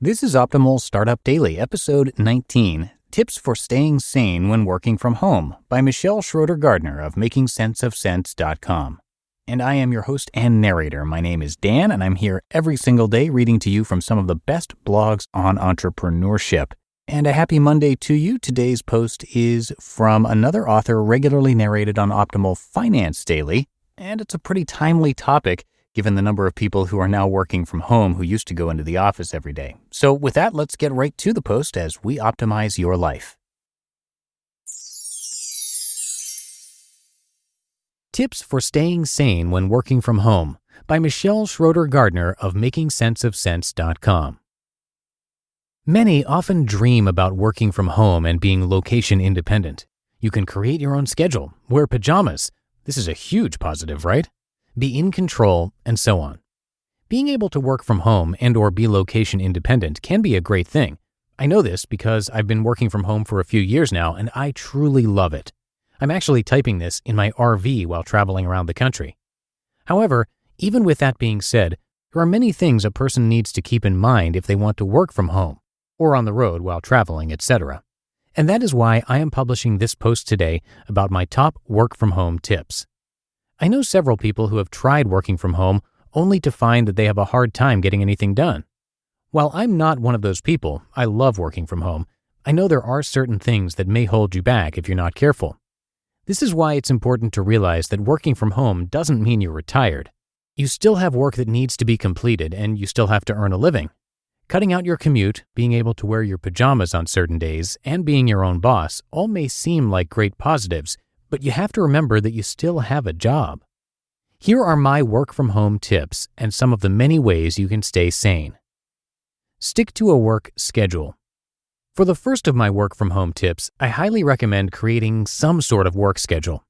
This is Optimal Startup Daily, episode 19, Tips for Staying Sane When Working from Home by Schroeder-Gardner of MakingSenseOfSense.com. And I am your host and narrator. My name is Dan, and I'm here every single day reading to you from some of the best blogs on entrepreneurship. And a happy Monday to you. Today's post is from another author regularly narrated on Optimal Finance Daily, and it's a pretty timely topic given the number of people who are now working from home who used to go into the office every day. So with that, let's get right to the post as we optimize your life. Tips for Staying Sane When Working from Home by Schroeder-Gardner of MakingSenseOfSense.com. Many often dream about working from home and being location independent. You can create your own schedule, wear pajamas. This is a huge positive, right? Be in control, and so on. Being able to work from home and or be location independent can be a great thing. I know this because I've been working from home for a few years now, and I truly love it. I'm actually typing this in my RV while traveling around the country. However, even with that being said, there are many things a person needs to keep in mind if they want to work from home, or on the road while traveling, etc. And that is why I am publishing this post today about my top work-from-home tips. I know several people who have tried working from home only to find that they have a hard time getting anything done. While I'm not one of those people, I love working from home, I know there are certain things that may hold you back if you're not careful. This is why it's important to realize that working from home doesn't mean you're retired. You still have work that needs to be completed and you still have to earn a living. Cutting out your commute, being able to wear your pajamas on certain days, and being your own boss all may seem like great positives, but you have to remember that you still have a job. Here are my work-from-home tips and some of the many ways you can stay sane. Stick to a work schedule. For the first of my work-from-home tips, I highly recommend creating some sort of work schedule.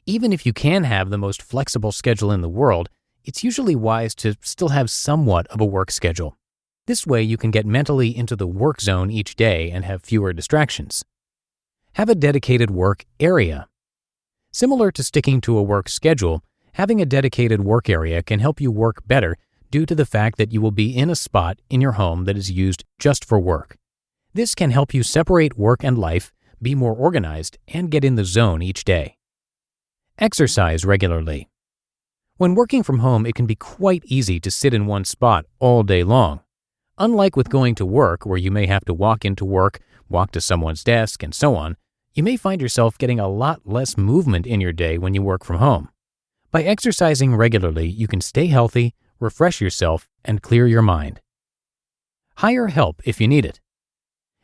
Even if you can have the most flexible schedule in the world, it's usually wise to still have somewhat of a work schedule. This way you can get mentally into the work zone each day and have fewer distractions. Have a dedicated work area. Similar to sticking to a work schedule, having a dedicated work area can help you work better due to the fact that you will be in a spot in your home that is used just for work. This can help you separate work and life, be more organized, and get in the zone each day. Exercise regularly. When working from home, it can be quite easy to sit in one spot all day long. Unlike with going to work, where you may have to walk into work, walk to someone's desk, and so on, you may find yourself getting a lot less movement in your day when you work from home. By exercising regularly, you can stay healthy, refresh yourself, and clear your mind. Hire help if you need it.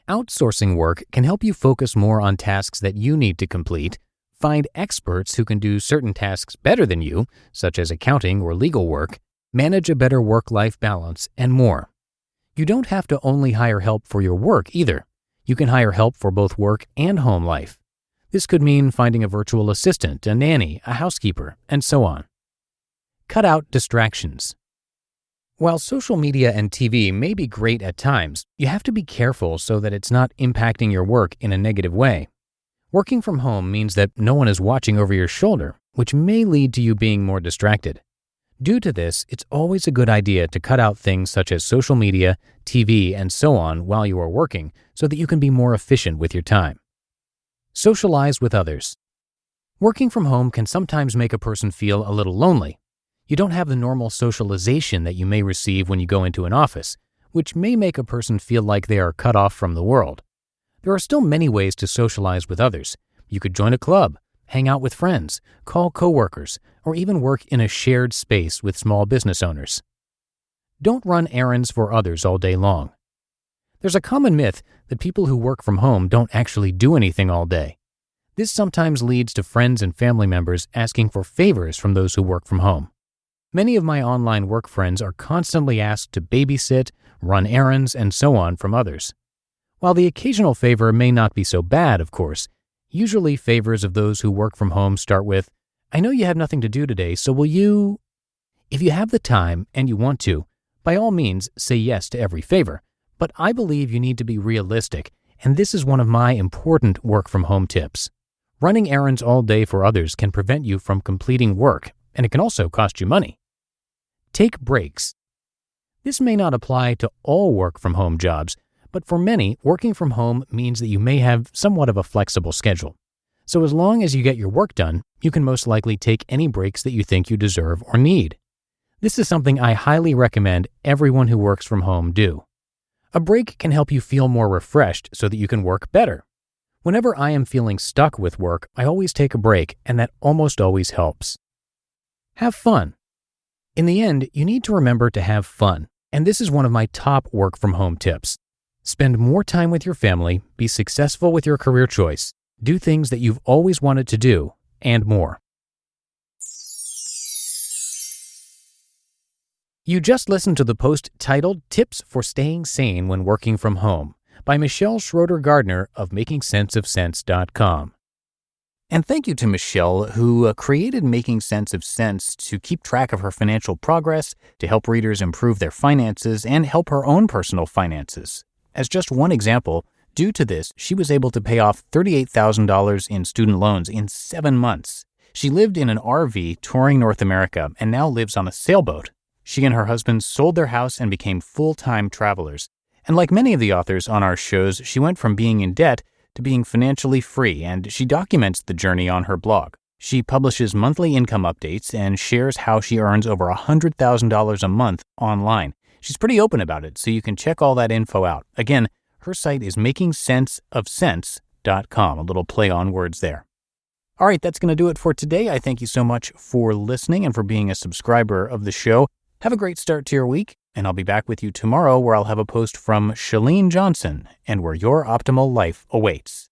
Outsourcing work can help you focus more on tasks that you need to complete, find experts who can do certain tasks better than you, such as accounting or legal work, manage a better work-life balance, and more. You don't have to only hire help for your work either. You can hire help for both work and home life. This could mean finding a virtual assistant, a nanny, a housekeeper, and so on. Cut out distractions. While social media and TV may be great at times, you have to be careful so that it's not impacting your work in a negative way. Working from home means that no one is watching over your shoulder, which may lead to you being more distracted. Due to this, it's always a good idea to cut out things such as social media, TV, and so on while you are working so that you can be more efficient with your time. Socialize with others. Working from home can sometimes make a person feel a little lonely. You don't have the normal socialization that you may receive when you go into an office, which may make a person feel like they are cut off from the world. There are still many ways to socialize with others. You could join a club, hang out with friends, call coworkers, or even work in a shared space with small business owners. Don't run errands for others all day long. There's a common myth that people who work from home don't actually do anything all day. This sometimes leads to friends and family members asking for favors from those who work from home. Many of my online work friends are constantly asked to babysit, run errands, and so on from others. While the occasional favor may not be so bad, of course, usually favors of those who work from home start with, "I know you have nothing to do today, so will you?" If you have the time and you want to, by all means say yes to every favor, but I believe you need to be realistic, and this is one of my important work-from-home tips. Running errands all day for others can prevent you from completing work, and it can also cost you money. Take breaks. This may not apply to all work-from-home jobs, but for many, working from home means that you may have somewhat of a flexible schedule. So as long as you get your work done, you can most likely take any breaks that you think you deserve or need. This is something I highly recommend everyone who works from home do. A break can help you feel more refreshed so that you can work better. Whenever I am feeling stuck with work, I always take a break, and that almost always helps. Have fun. In the end, you need to remember to have fun, and this is one of my top work-from-home tips. Spend more time with your family, be successful with your career choice, do things that you've always wanted to do, and more. You just listened to the post titled Tips for Staying Sane When Working From Home by Michelle Schroeder-Gardner of MakingSenseOfSense.com. And thank you to Michelle, who created Making Sense of Sense to keep track of her financial progress, to help readers improve their finances, and help her own personal finances. As just one example, due to this, she was able to pay off $38,000 in student loans in 7 months. She lived in an RV touring North America and now lives on a sailboat. She and her husband sold their house and became full-time travelers. And like many of the authors on our shows, she went from being in debt to being financially free, and she documents the journey on her blog. She publishes monthly income updates and shares how she earns over $100,000 a month online. She's pretty open about it, so you can check all that info out. Again, her site is MakingSenseOfSense.com, a little play on words there. All right, that's going to do it for today. I thank you so much for listening and for being a subscriber of the show. Have a great start to your week, and I'll be back with you tomorrow where I'll have a post from Chalene Johnson and where your optimal life awaits.